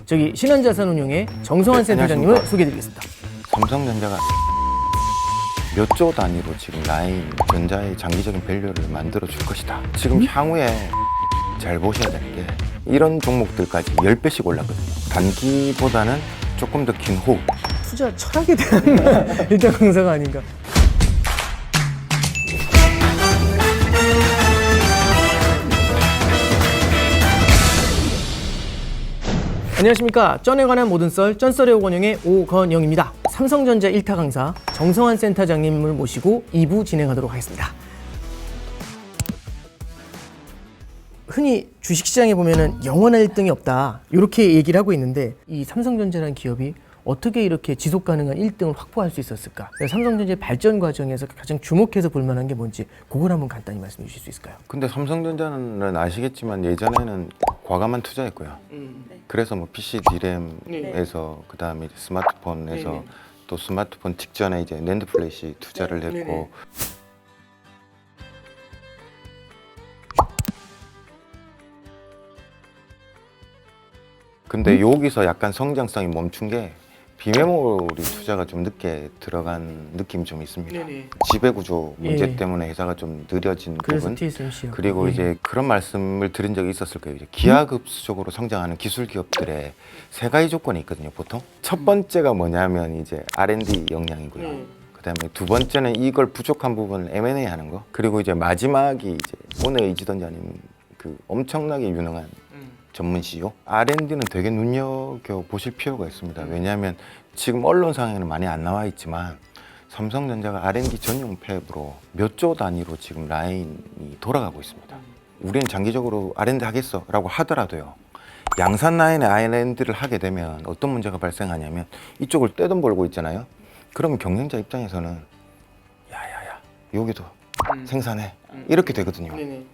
저기 신한자산운용의 정성환 센터장님을 소개해드리겠습니다. 삼성전자가 몇 조 단위로 지금 라인 전자의 장기적인 밸류를 만들어 줄 것이다. 지금 향후에 잘 보셔야 되는 게 이런 종목들까지 10배씩 올랐거든요. 단기보다는 조금 더 긴 호흡. 투자 철학에 대한 일단 강사가 아닌가. 안녕하십니까. 쩐에 관한 모든 썰, 쩐썰의 오건영의 오건영입니다. 삼성전자 1타 강사 정성환 센터장님을 모시고 2부 진행하도록 하겠습니다. 흔히 주식시장에 보면은 영원한 1등이 없다 이렇게 얘기를 하고 있는데 이 삼성전자라는 기업이 어떻게 이렇게 지속 가능한 1등을 확보할 수 있었을까? 삼성전자의 발전 과정에서 가장 주목해서 볼 만한 게 뭔지 그걸 한번 간단히 말씀해 주실 수 있을까요? 근데 삼성전자는 아시겠지만 예전에는 과감한 투자했고요. 그래서 뭐 PC 디램에서 그다음에 이제 스마트폰에서 또 스마트폰 직전에 이제 낸드 플래시 투자를 했고 근데 여기서 약간 성장성이 멈춘 게 비메모리 투자가 좀 늦게 들어간 느낌이 좀 있습니다. 지배구조 문제 때문에 회사가 좀 느려진 그래서 부분 TSMC 그리고 이제 그런 말씀을 드린 적이 있었을 거예요. 이제 기하급수적으로 성장하는 기술 기업들의 세 가지 조건이 있거든요. 보통 첫 번째가 뭐냐면 이제 R&D 역량이고요. 그다음에 두 번째는 이걸 부족한 부분을 M&A 하는 거. 그리고 이제 마지막이 이제 오늘 이지던지 아니면 그 엄청나게 유능한 전문 CEO. R&D는 되게 눈여겨 보실 필요가 있습니다. 왜냐하면 지금 언론상에는 많이 안 나와 있지만 삼성전자가 R&D 전용 팹으로 몇 조 단위로 지금 라인이 돌아가고 있습니다. 우리는 장기적으로 R&D 하겠어라고 하더라도요. 양산 라인에 R&D를 하게 되면 어떤 문제가 발생하냐면 이쪽을 떼돈 벌고 있잖아요. 그러면 경쟁자 입장에서는 야야야 여기도 생산해 이렇게 되거든요.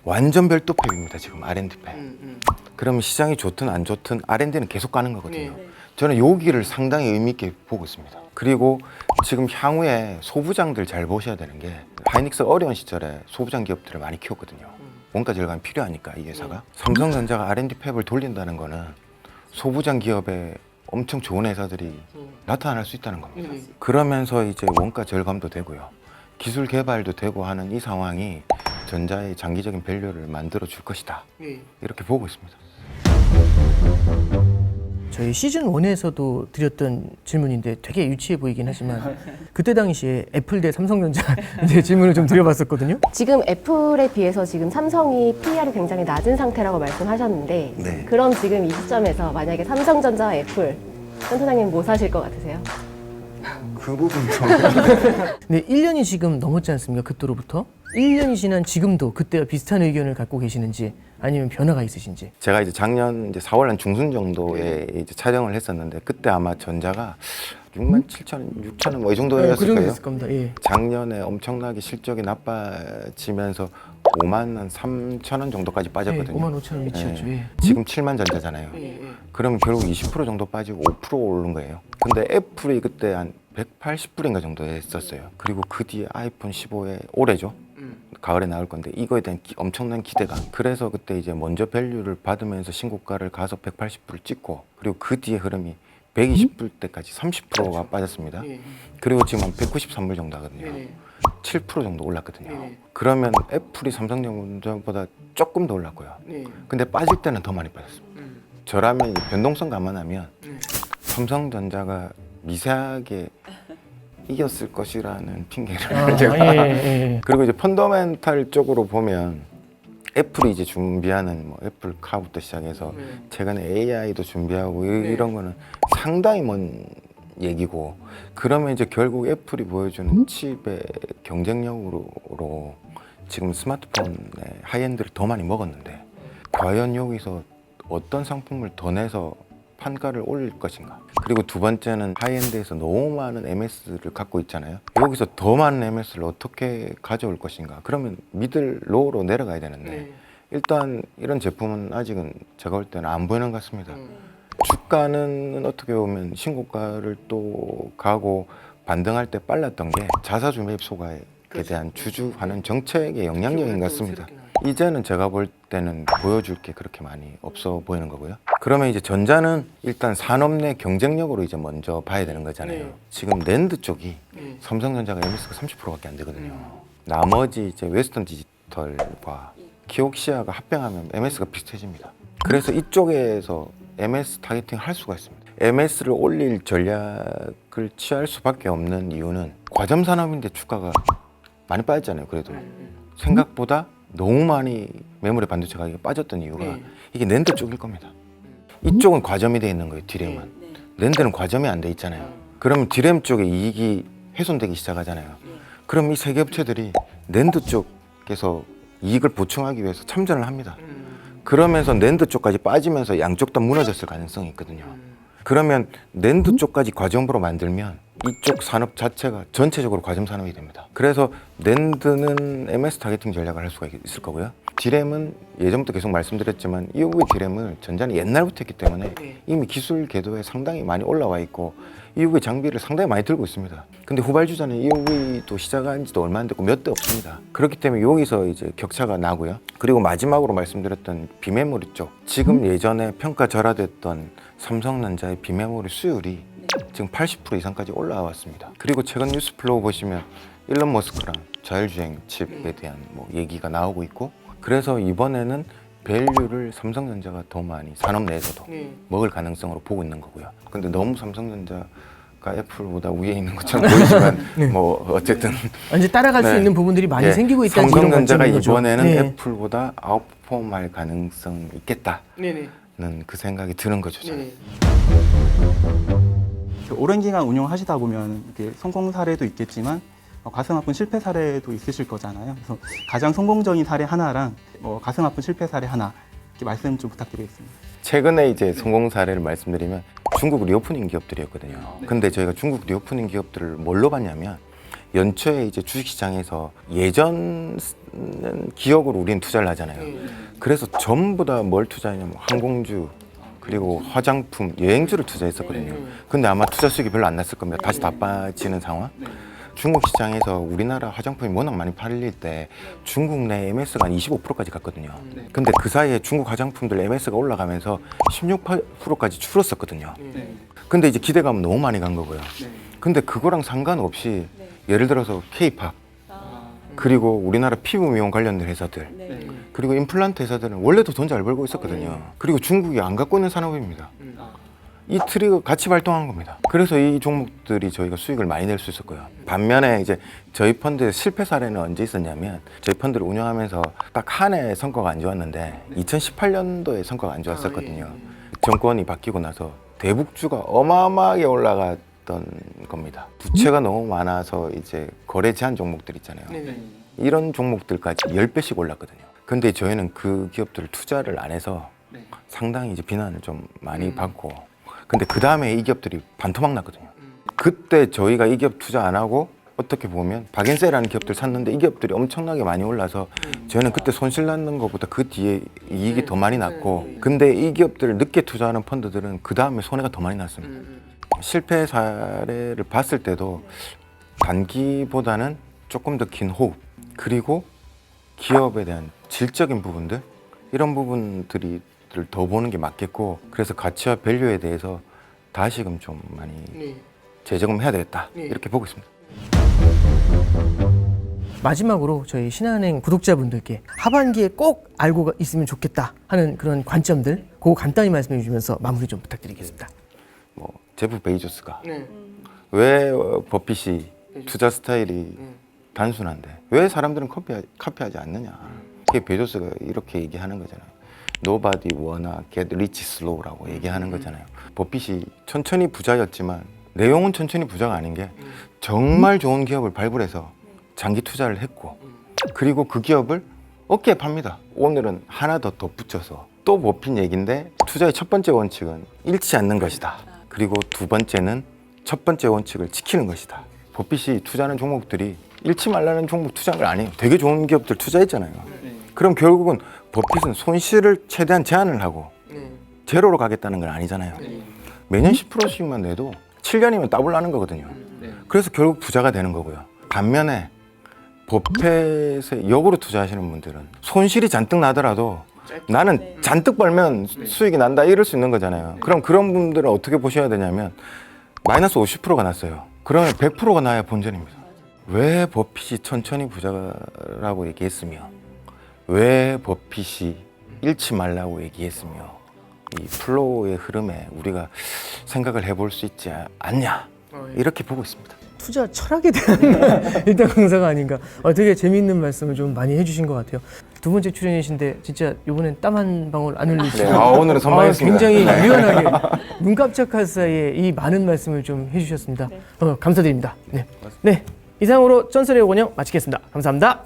완전 별도 팹입니다. 지금 R&D 팹. 그러면 시장이 좋든 안 좋든 R&D는 계속 가는 거거든요. 저는 여기를 상당히 의미 있게 보고 있습니다. 그리고 지금 향후에 소부장들 잘 보셔야 되는 게 하이닉스 어려운 시절에 소부장 기업들을 많이 키웠거든요. 원가 절감이 필요하니까 이 회사가. 삼성전자가 R&D 팹을 돌린다는 거는 소부장 기업에 엄청 좋은 회사들이 나타날 수 있다는 겁니다. 그러면서 이제 원가 절감도 되고요. 기술 개발도 되고 하는 이 상황이 전자의 장기적인 밸류를 만들어 줄 것이다. 이렇게 보고 있습니다. 저희 시즌 1에서도 드렸던 질문인데 되게 유치해 보이긴 하지만 그때 당시에 애플 대 삼성전자 이제 질문을 좀 드려봤었거든요. 지금 애플에 비해서 지금 삼성이 PER이 굉장히 낮은 상태라고 말씀하셨는데 네. 그럼 지금 이 시점에서 만약에 삼성전자와 애플 센터장님 뭐 사실 것 같으세요? 그 부분도 근데 1년이 지금 넘었지 않습니까? 그때로부터 1년이 지난 지금도 그때와 비슷한 의견을 갖고 계시는지 아니면 변화가 있으신지. 제가 이제 작년 이제 4월 한 중순 정도에 이제 촬영을 했었는데 그때 아마 전자가 67,000원 뭐 이 정도였을 그 정도 거예요. 됐을 겁니다. 예. 작년에 엄청나게 실적이 나빠지면서 53,000원 정도까지 빠졌거든요. 55,000원 미치였죠. 예. 예. 지금 70,000전자잖아요. 그러면 결국 20% 정도 빠지고 5% 오른 거예요. 근데 애플이 그때 한 180불인가 정도 했었어요. 그리고 그 뒤에 아이폰 15에 올해죠. 가을에 나올 건데 이거에 대한 엄청난 기대감. 그래서 그때 이제 먼저 밸류를 받으면서 신고가를 가서 180불을 찍고 그리고 그 뒤에 흐름이 120불 때까지 30%가 빠졌습니다. 그리고 지금 한 193불 정도 하거든요. 7% 정도 올랐거든요. 그러면 애플이 삼성전자보다 조금 더 올랐고요. 근데 빠질 때는 더 많이 빠졌습니다. 저라면 변동성 감안하면 삼성전자가 미세하게 이겼을 것이라는 핑계를 제가 그리고 이제 펀더멘탈 쪽으로 보면 애플이 이제 준비하는 뭐 애플 카부터 시작해서 최근에 AI도 준비하고 이런 거는 상당히 먼 얘기고 그러면 이제 결국 애플이 보여주는 칩의 경쟁력으로 지금 스마트폰의 하이엔드를 더 많이 먹었는데 과연 여기서 어떤 상품을 더 내서 판가를 올릴 것인가. 그리고 두 번째는 하이엔드에서 너무 많은 MS를 갖고 있잖아요. 여기서 더 많은 MS를 어떻게 가져올 것인가. 그러면 미들 로우로 내려가야 되는데 일단 이런 제품은 아직은 제가 볼 때는 안 보이는 것 같습니다. 주가는 어떻게 보면 신고가를 또 가고 반등할 때 빨랐던 게 자사주 매입 소가에 대한 주주하는 정책의 영향력인 것 같습니다. 이제는 제가 볼 때는 보여줄 게 그렇게 많이 없어 보이는 거고요. 그러면 이제 전자는 일단 산업 내 경쟁력으로 이제 먼저 봐야 되는 거잖아요. 네. 지금 낸드 쪽이 네. 삼성전자가 MS가 30%밖에 안 되거든요. 나머지 이제 웨스턴 디지털과 키옥시아가 합병하면 MS가 비슷해집니다. 그래서 이쪽에서 MS 타겟팅 할 수가 있습니다. MS를 올릴 전략을 취할 수밖에 없는 이유는 과점 산업인데 주가가 많이 빠졌잖아요. 그래도 생각보다 너무 많이 메모리 반도체 가격이 빠졌던 이유가 네. 이게 낸드 쪽일 겁니다. 이쪽은 과점이 돼 있는 거예요. 디램은. 낸드는 과점이 안 돼 있잖아요. 그러면 디램 쪽에 이익이 훼손되기 시작하잖아요. 그럼 이 세 개 업체들이 낸드 쪽에서 이익을 보충하기 위해서 참전을 합니다. 그러면서 낸드 쪽까지 빠지면서 양쪽 다 무너졌을 가능성이 있거든요. 그러면 낸드 쪽까지 과점으로 만들면 이쪽 산업 자체가 전체적으로 과점 산업이 됩니다. 그래서 낸드는 MS 타겟팅 전략을 할 수가 있을 거고요. 디램은 예전부터 계속 말씀드렸지만 EUV 디램을 전자는 옛날부터 했기 때문에 이미 기술 궤도에 상당히 많이 올라와 있고 EUV 장비를 상당히 많이 들고 있습니다. 근데 후발주자는 EUV도 시작한 지도 얼마 안 됐고 몇 대 없습니다. 그렇기 때문에 여기서 이제 격차가 나고요. 그리고 마지막으로 말씀드렸던 비메모리 쪽, 지금 예전에 평가절하됐던 삼성전자의 비메모리 수율이 지금 80% 이상까지 올라왔습니다. 그리고 최근 뉴스 플로우 보시면 일론 머스크랑 자율주행 칩에 대한 뭐 얘기가 나오고 있고, 그래서 이번에는 밸류를 삼성전자가 더 많이 산업 내에서도 먹을 가능성으로 보고 있는 거고요. 근데 너무 삼성전자가 애플보다 위에 있는 것처럼 보이지만 뭐 어쨌든 완전 따라갈 수 네. 있는 부분들이 많이 예, 생기고 있다는 이런 삼성전자가 관점인 거죠. 이번에는 네. 애플보다 아웃퍼폼할 가능성이 있겠다는 네네. 그 생각이 드는 거죠. 저는. 오랜 기간 운영하시다 보면 이렇게 성공 사례도 있겠지만 가슴 아픈 실패 사례도 있으실 거잖아요. 그래서 가장 성공적인 사례 하나랑 가슴 아픈 실패 사례 하나 이렇게 말씀 좀 부탁드리겠습니다. 최근에 이제 성공 사례를 말씀드리면 중국 리오프닝 기업들이었거든요. 근데 저희가 중국 리오프닝 기업들을 뭘로 봤냐면 연초에 이제 주식시장에서 예전 기억으로 우리는 투자를 하잖아요. 그래서 전부 다 뭘 투자했냐면 항공주, 그리고 화장품, 여행주를 투자했었거든요. 근데 아마 투자 수익이 별로 안 났을 겁니다. 다시 다 빠지는 상황. 중국 시장에서 우리나라 화장품이 워낙 많이 팔릴 때 중국 내 MS가 한 25%까지 갔거든요. 근데 그 사이에 중국 화장품들 MS가 올라가면서 16%까지 줄었었거든요. 근데 이제 기대감은 너무 많이 간 거고요. 근데 그거랑 상관없이 예를 들어서 K-팝, 그리고 우리나라 피부 미용 관련된 회사들, 그리고 임플란트 회사들은 원래도 돈 잘 벌고 있었거든요. 그리고 중국이 안 갖고 있는 산업입니다. 이 트리가 같이 발동한 겁니다. 그래서 이 종목들이 저희가 수익을 많이 낼 수 있었고요. 반면에 이제 저희 펀드의 실패 사례는 언제 있었냐면, 저희 펀드를 운영하면서 딱 한 해 성과가 안 좋았는데 2018년도에 성과가 안 좋았었거든요. 정권이 바뀌고 나서 대북주가 어마어마하게 올라갔던 겁니다. 부채가 너무 많아서 이제 거래 제한 종목들 있잖아요. 이런 종목들까지 10배씩 올랐거든요. 근데 저희는 그 기업들을 투자를 안 해서 상당히 이제 비난을 좀 많이 받고, 근데 그 다음에 이 기업들이 반토막 났거든요. 그때 저희가 이 기업 투자 안 하고 어떻게 보면 박앤세라는 기업들 샀는데 이 기업들이 엄청나게 많이 올라서 저희는 그때 손실 났는 것보다 그 뒤에 이익이 더 많이 났고, 근데 이 기업들을 늦게 투자하는 펀드들은 그 다음에 손해가 더 많이 났습니다. 실패 사례를 봤을 때도 단기보다는 조금 더 긴 호흡, 그리고 기업에 대한 질적인 부분들, 이런 부분들이 더 보는 게 맞겠고, 그래서 가치와 밸류에 대해서 다시금 좀 많이 재점검해야 되겠다, 이렇게 보고 있습니다. 마지막으로 저희 신한은행 구독자분들께 하반기에 꼭 알고 있으면 좋겠다 하는 그런 관점들, 그거 간단히 말씀해 주시면서 마무리 좀 부탁드리겠습니다. 뭐 제프 베이조스가 왜 버핏이 투자 스타일이 단순한데 왜 사람들은 카피하지 않느냐, 그게 베이조스가 이렇게 얘기하는 거잖아요. Nobody wanna get rich slow라고 얘기하는 거잖아요. 버핏이 천천히 부자였지만 내용은 천천히 부자가 아닌 게 정말 좋은 기업을 발굴해서 장기 투자를 했고, 그리고 그 기업을 어깨에 팝니다. 오늘은 하나 더 덧붙여서 또 버핏 얘기인데, 투자의 첫 번째 원칙은 잃지 않는 것이다. 그리고 두 번째는 첫 번째 원칙을 지키는 것이다. 버핏이 투자하는 종목들이 잃지 말라는 종목 투자를 안 해요. 되게 좋은 기업들 투자했잖아요. 그럼 결국은 버핏은 손실을 최대한 제한을 하고 제로로 가겠다는 건 아니잖아요. 매년 10%씩만 내도 7년이면 더블 나는 거거든요. 그래서 결국 부자가 되는 거고요. 반면에 버펫에 역으로 투자하시는 분들은 손실이 잔뜩 나더라도 나는 잔뜩 벌면 수익이 난다 이럴 수 있는 거잖아요. 그럼 그런 분들은 어떻게 보셔야 되냐면 마이너스 50%가 났어요. 그러면 100%가 나야 본전입니다. 왜 버핏이 천천히 부자라고 얘기했으며 왜 버핏이 잃지 말라고 얘기했으며 이 플로우의 흐름에 우리가 생각을 해볼 수 있지 않냐 이렇게 보고 있습니다. 투자 철학에 대한 일단 강사가 아닌가. 되게 재미있는 말씀을 좀 많이 해주신 것 같아요. 두 번째 출연이신데 진짜 이번엔 땀 한 방울 안 흘리시고 네, 오늘은 선방했습니다. 굉장히 유연하게 눈 깜짝할 사이에 이 많은 말씀을 좀 해주셨습니다. 감사드립니다. 네. 네, 이상으로 전설의 원영 마치겠습니다. 감사합니다.